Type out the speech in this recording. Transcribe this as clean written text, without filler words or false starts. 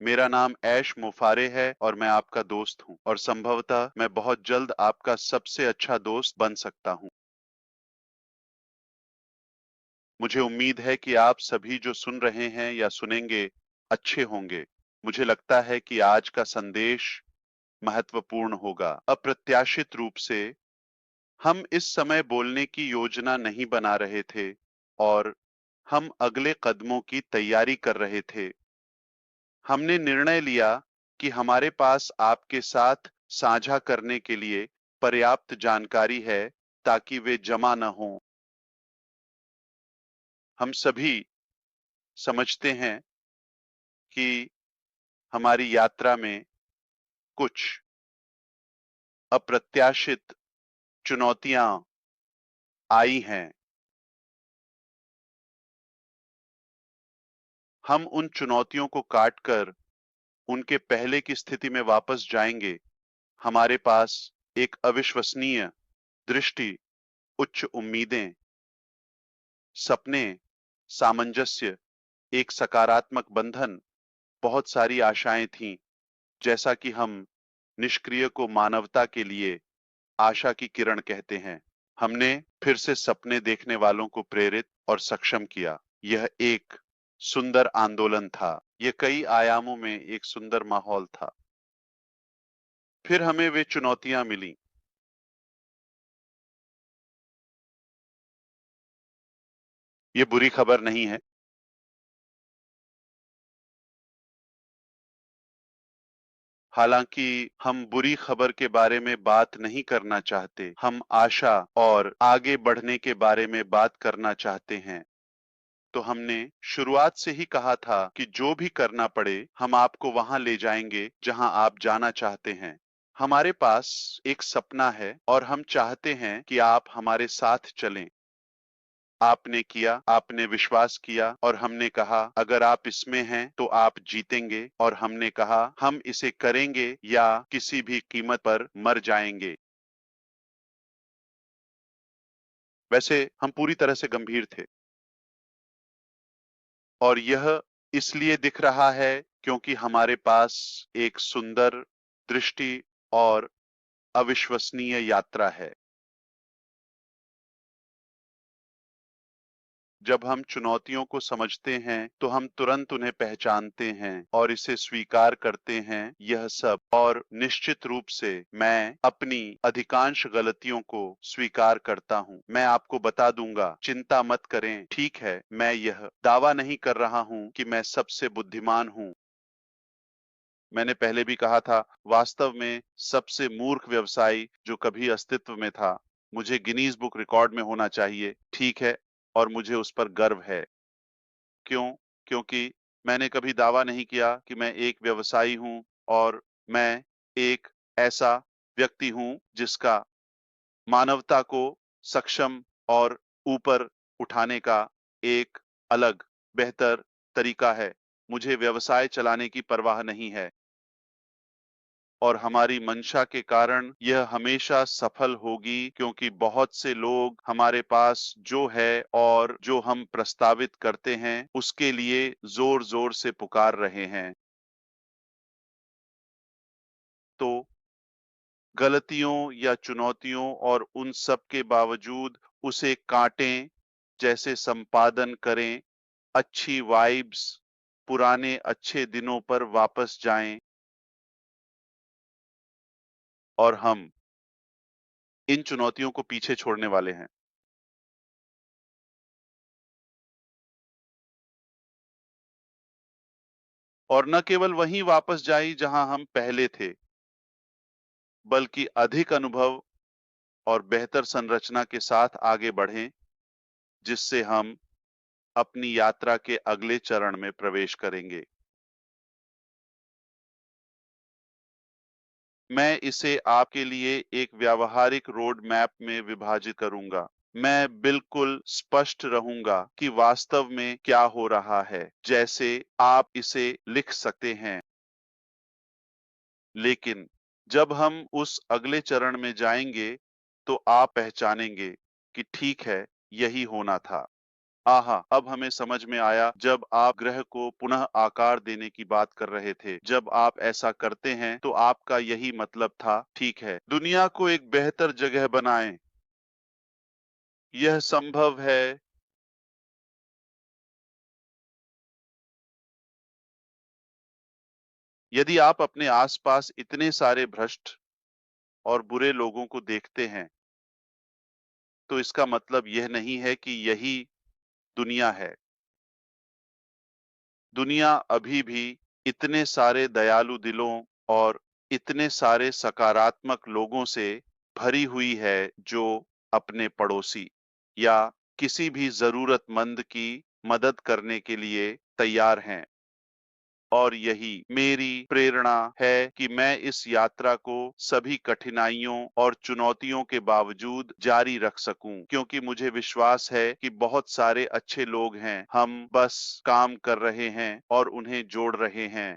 मेरा नाम ऐश मुफारे है और मैं आपका दोस्त हूँ और संभवतः मैं बहुत जल्द आपका सबसे अच्छा दोस्त बन सकता हूँ। मुझे उम्मीद है कि आप सभी जो सुन रहे हैं या सुनेंगे अच्छे होंगे। मुझे लगता है कि आज का संदेश महत्वपूर्ण होगा। अप्रत्याशित रूप से हम इस समय बोलने की योजना नहीं बना रहे थे और हम अगले कदमों की तैयारी कर रहे थे। हमने निर्णय लिया कि हमारे पास आपके साथ साझा करने के लिए पर्याप्त जानकारी है ताकि वे जमा न हों। हम सभी समझते हैं कि हमारी यात्रा में कुछ अप्रत्याशित चुनौतियां आई हैं। हम उन चुनौतियों को काटकर उनके पहले की स्थिति में वापस जाएंगे। हमारे पास एक अविश्वसनीय दृष्टि, उच्च उम्मीदें, सपने, सामंजस्य, एक सकारात्मक बंधन, बहुत सारी आशाएं थीं। जैसा कि हम निष्क्रिय को मानवता के लिए आशा की किरण कहते हैं। हमने फिर से सपने देखने वालों को प्रेरित और सक्षम किया। यह एक सुंदर आंदोलन था। यह कई आयामों में एक सुंदर माहौल था। फिर हमें वे चुनौतियां मिली। ये बुरी खबर नहीं है। हालांकि हम बुरी खबर के बारे में बात नहीं करना चाहते, हम आशा और आगे बढ़ने के बारे में बात करना चाहते हैं। तो हमने शुरुआत से ही कहा था कि जो भी करना पड़े, हम आपको वहां ले जाएंगे जहां आप जाना चाहते हैं। हमारे पास एक सपना है और हम चाहते हैं कि आप हमारे साथ चलें। आपने किया, आपने विश्वास किया और हमने कहा अगर आप इसमें हैं तो आप जीतेंगे और हमने कहा हम इसे करेंगे या किसी भी कीमत पर मर जाएंगे। वैसे हम पूरी तरह से गंभीर थे और यह इसलिए दिख रहा है क्योंकि हमारे पास एक सुंदर दृष्टि और अविश्वसनीय यात्रा है। जब हम चुनौतियों को समझते हैं तो हम तुरंत उन्हें पहचानते हैं और इसे स्वीकार करते हैं। यह सब और निश्चित रूप से मैं अपनी अधिकांश गलतियों को स्वीकार करता हूं। मैं आपको बता दूंगा, चिंता मत करें। ठीक है, मैं यह दावा नहीं कर रहा हूं कि मैं सबसे बुद्धिमान हूं। मैंने पहले भी कहा था, वास्तव में सबसे मूर्ख व्यवसायी जो कभी अस्तित्व में था। मुझे गिनीज बुक रिकॉर्ड में होना चाहिए, ठीक है, और मुझे उस पर गर्व है। क्यों? क्योंकि मैंने कभी दावा नहीं किया कि मैं एक व्यवसायी हूँ और मैं एक ऐसा व्यक्ति हूँ जिसका मानवता को सक्षम और ऊपर उठाने का एक अलग, बेहतर तरीका है। मुझे व्यवसाय चलाने की परवाह नहीं है और हमारी मंशा के कारण यह हमेशा सफल होगी क्योंकि बहुत से लोग हमारे पास जो है और जो हम प्रस्तावित करते हैं उसके लिए जोर-जोर से पुकार रहे हैं। तो गलतियों या चुनौतियों और उन सब के बावजूद उसे काटें, जैसे संपादन करें, अच्छी वाइब्स, पुराने अच्छे दिनों पर वापस जाएं और हम इन चुनौतियों को पीछे छोड़ने वाले हैं। और न केवल वहीं वापस जाएं जहां हम पहले थे, बल्कि अधिक अनुभव और बेहतर संरचना के साथ आगे बढ़ें, जिससे हम अपनी यात्रा के अगले चरण में प्रवेश करेंगे। मैं इसे आपके लिए एक व्यावहारिक रोड मैप में विभाजित करूंगा। मैं बिल्कुल स्पष्ट रहूंगा कि वास्तव में क्या हो रहा है, जैसे आप इसे लिख सकते हैं। लेकिन जब हम उस अगले चरण में जाएंगे, तो आप पहचानेंगे कि ठीक है, यही होना था। आहा! अब हमें समझ में आया जब आप ग्रह को पुनः आकार देने की बात कर रहे थे। जब आप ऐसा करते हैं तो आपका यही मतलब था। ठीक है, दुनिया को एक बेहतर जगह बनाएं। यह संभव है। यदि आप अपने आसपास इतने सारे भ्रष्ट और बुरे लोगों को देखते हैं, तो इसका मतलब यह नहीं है कि यही दुनिया है। दुनिया अभी भी इतने सारे दयालु दिलों और इतने सारे सकारात्मक लोगों से भरी हुई है जो अपने पड़ोसी या किसी भी जरूरतमंद की मदद करने के लिए तैयार हैं। और यही मेरी प्रेरणा है कि मैं इस यात्रा को सभी कठिनाइयों और चुनौतियों के बावजूद जारी रख सकूं, क्योंकि मुझे विश्वास है कि बहुत सारे अच्छे लोग हैं। हम बस काम कर रहे हैं और उन्हें जोड़ रहे हैं।